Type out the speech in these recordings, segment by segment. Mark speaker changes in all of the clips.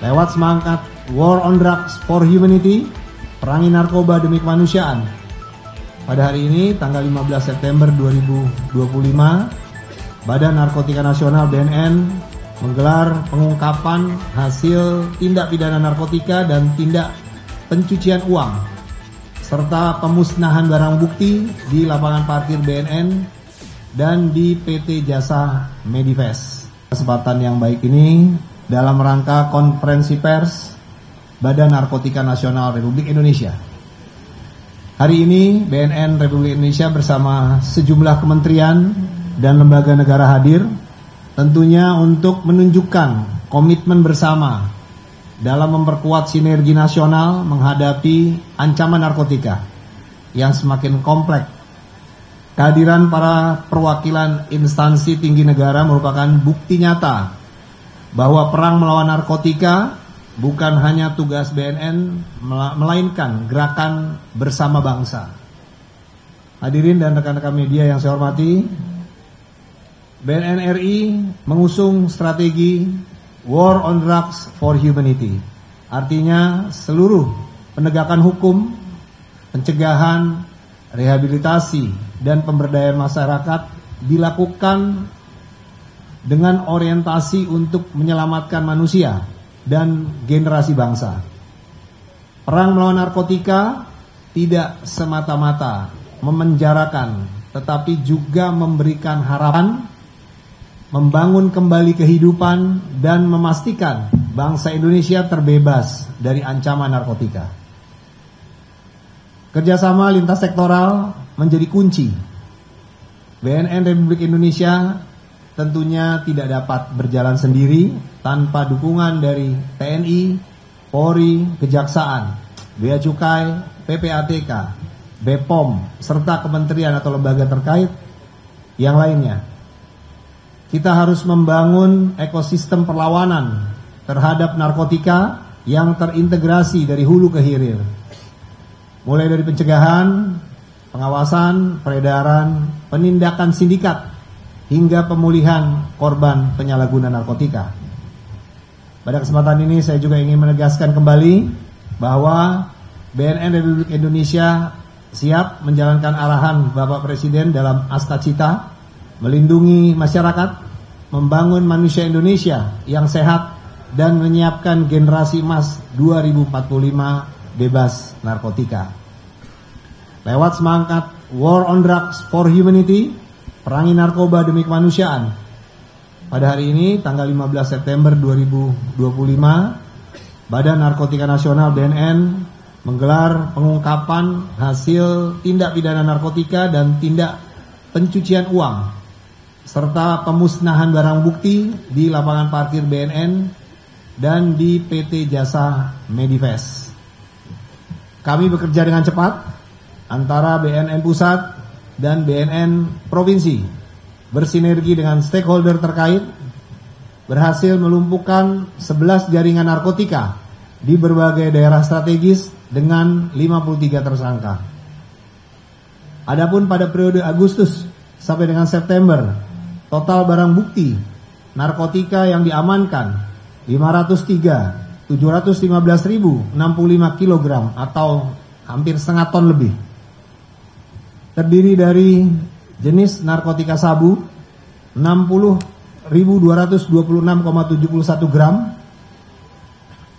Speaker 1: Lewat semangat War on Drugs for Humanity, perangi narkoba demi kemanusiaan. Pada hari ini, tanggal 15 September 2025, Badan Narkotika Nasional BNN menggelar pengungkapan hasil tindak pidana narkotika dan tindak pencucian uang, serta pemusnahan barang bukti di lapangan parkir BNN dan di PT Jasa Medifest. Kesempatan yang baik ini dalam rangka konferensi pers Badan Narkotika Nasional Republik Indonesia. Hari ini BNN Republik Indonesia bersama sejumlah kementerian dan lembaga negara hadir, tentunya untuk menunjukkan komitmen bersama dalam memperkuat sinergi nasional menghadapi ancaman narkotika yang semakin kompleks. Kehadiran para perwakilan instansi tinggi negara merupakan bukti nyata bahwa perang melawan narkotika bukan hanya tugas BNN, melainkan gerakan bersama bangsa. Hadirin dan rekan-rekan media yang saya hormati, BNN RI mengusung strategi War on Drugs for Humanity. Artinya seluruh penegakan hukum, pencegahan, rehabilitasi, dan pemberdayaan masyarakat dilakukan dengan orientasi untuk menyelamatkan manusia dan generasi bangsa. Perang melawan narkotika tidak semata-mata memenjarakan, tetapi juga memberikan harapan, membangun kembali kehidupan, dan memastikan bangsa Indonesia terbebas dari ancaman narkotika. Kerjasama lintas sektoral menjadi kunci. BNN Republik Indonesia tentunya tidak dapat berjalan sendiri tanpa dukungan dari TNI, Polri, Kejaksaan, Bea Cukai, PPATK, BPOM, serta kementerian atau lembaga terkait yang lainnya. Kita harus membangun ekosistem perlawanan terhadap narkotika yang terintegrasi dari hulu ke hilir. Mulai dari pencegahan, pengawasan, peredaran, penindakan sindikat, hingga pemulihan korban penyalahguna narkotika. Pada kesempatan ini saya juga ingin menegaskan kembali bahwa BNN Republik Indonesia siap menjalankan arahan Bapak Presiden dalam Astacita, melindungi masyarakat, membangun manusia Indonesia yang sehat, dan menyiapkan generasi emas 2045 bebas narkotika. Lewat semangat War on Drugs for Humanity, perangi narkoba demi kemanusiaan. Pada hari ini, tanggal 15 September 2025, Badan Narkotika Nasional BNN menggelar pengungkapan hasil tindak pidana narkotika dan tindak pencucian uang, serta pemusnahan barang bukti di lapangan parkir BNN dan di PT Jasa Medifest. Kami bekerja dengan cepat antara BNN Pusat dan BNN Provinsi, bersinergi dengan stakeholder terkait, berhasil melumpuhkan 11 jaringan narkotika di berbagai daerah strategis dengan 53 tersangka. Adapun pada periode Agustus sampai dengan September, total barang bukti narkotika yang diamankan 503.715.065 kg atau hampir setengah ton lebih. Terdiri dari jenis narkotika sabu 60.226,71 gram,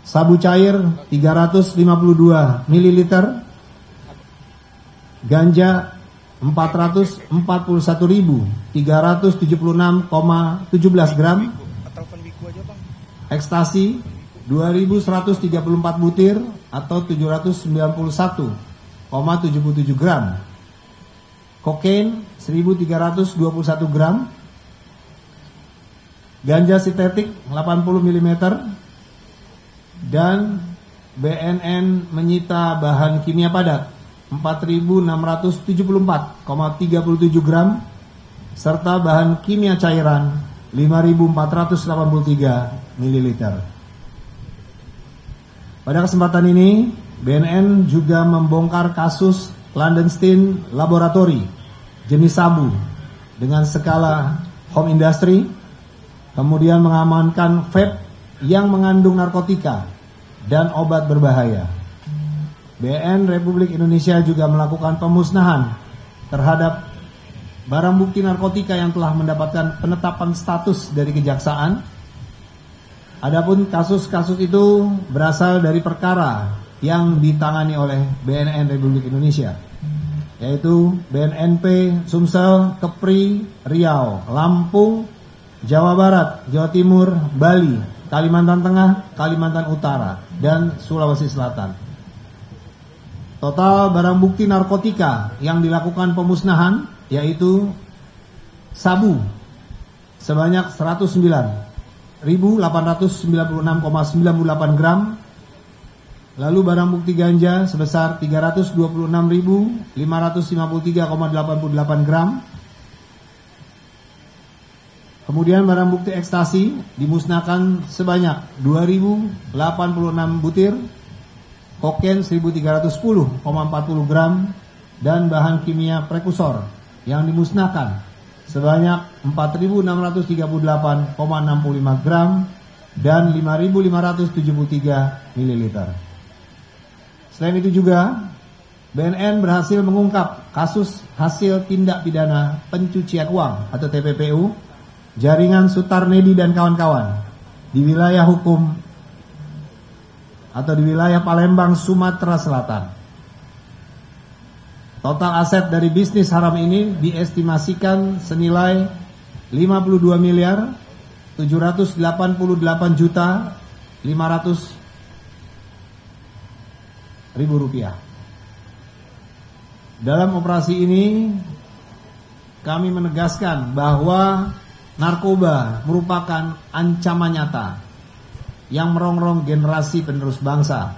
Speaker 1: sabu cair 352 ml, ganja 441.376,17 gram, ekstasi 2.134 butir atau 791,77 gram, kokain 1.321 gram, ganja sintetik 80 mm, dan BNN menyita bahan kimia padat 4.674,37 gram serta bahan kimia cairan 5.483 ml. Pada kesempatan ini, BNN juga membongkar kasus clandestine laboratory jenis sabu dengan skala home industry, kemudian mengamankan vape yang mengandung narkotika dan obat berbahaya. BNN Republik Indonesia juga melakukan pemusnahan terhadap barang bukti narkotika yang telah mendapatkan penetapan status dari kejaksaan. Adapun kasus-kasus itu berasal dari perkara yang ditangani oleh BNN Republik Indonesia, yaitu BNNP Sumsel, Kepri, Riau, Lampung, Jawa Barat, Jawa Timur, Bali, Kalimantan Tengah, Kalimantan Utara, dan Sulawesi Selatan. Total barang bukti narkotika yang dilakukan pemusnahan yaitu sabu sebanyak 109.896,98 gram, lalu barang bukti ganja sebesar 326.553,88 gram. Kemudian barang bukti ekstasi dimusnahkan sebanyak 2.086 butir, kokain 1.310,40 gram, dan bahan kimia prekursor yang dimusnahkan sebanyak 4.638,65 gram dan 5.573 ml. Selain itu juga, BNN berhasil mengungkap kasus hasil tindak pidana pencucian uang atau TPPU jaringan Sutarnedi dan kawan-kawan di wilayah hukum atau di wilayah Palembang, Sumatera Selatan. Total aset dari bisnis haram ini diestimasikan senilai 52 miliar 788 juta 500 ribu rupiah. Dalam operasi ini kami menegaskan bahwa narkoba merupakan ancaman nyata yang merongrong generasi penerus bangsa.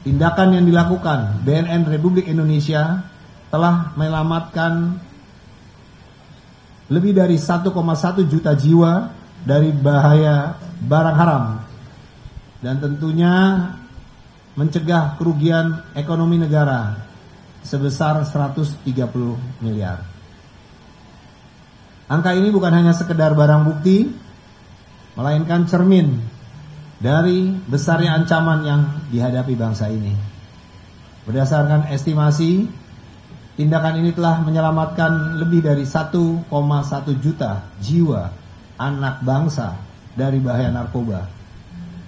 Speaker 1: Tindakan yang dilakukan BNN Republik Indonesia telah menyelamatkan lebih dari 1,1 juta jiwa dari bahaya barang haram dan tentunya mencegah kerugian ekonomi negara sebesar 130 miliar. Angka ini bukan hanya sekedar barang bukti, melainkan cermin dari besarnya ancaman yang dihadapi bangsa ini. Berdasarkan estimasi, tindakan ini telah menyelamatkan lebih dari 1,1 juta jiwa anak bangsa dari bahaya narkoba,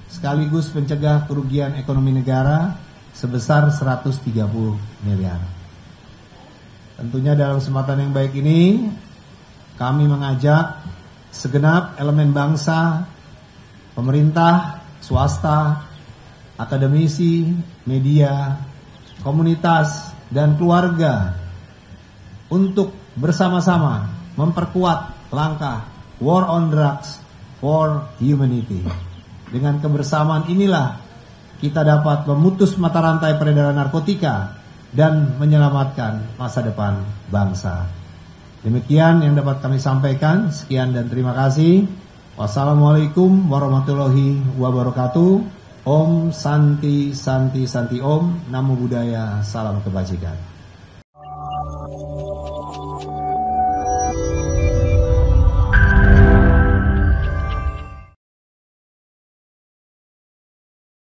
Speaker 1: sekaligus mencegah kerugian ekonomi negara sebesar 130 miliar. Tentunya dalam kesempatan yang baik ini, kami mengajak segenap elemen bangsa, pemerintah, swasta, akademisi, media, komunitas, dan keluarga untuk bersama-sama memperkuat langkah War on Drugs for Humanity. Dengan kebersamaan inilah kita dapat memutus mata rantai peredaran narkotika dan menyelamatkan masa depan bangsa. Demikian yang dapat kami sampaikan. Sekian dan terima kasih. Wassalamualaikum warahmatullahi wabarakatuh. Om Santi Santi Santi Om. Namo Buddhaya. Salam kebajikan.